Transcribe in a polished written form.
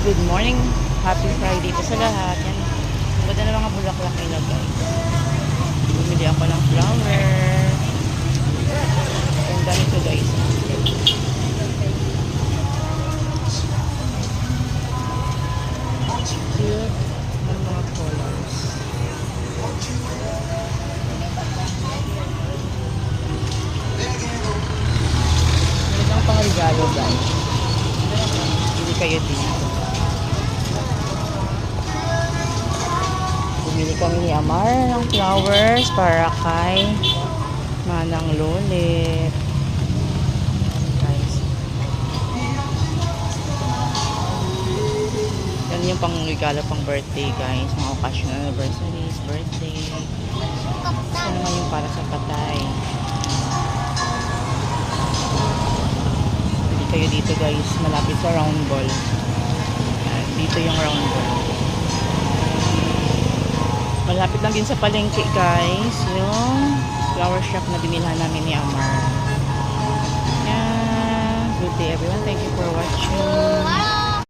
Good morning. Happy Friday po sa lahat. Yan. Ganda na mga bulaklak nila guys. Bumili ako ng flower. Ganda nito guys. Cute ng mga colors. Magandang pang-regalo guys. Hindi kayo dito. Bumili kami ni Amar ng flowers para kay Manang Lolit. Guys. Yan yung pang regalo pang birthday guys. Mga occasion anniversaries, birthday. Ito naman yung para sa patay. Bili kayo dito guys. Malapit sa round ball. Dito yung round ball. Malapit lang din sa palengke guys, yung flower shop na binilhan namin ni Amar. Yeah. Good day everyone. Thank you for watching.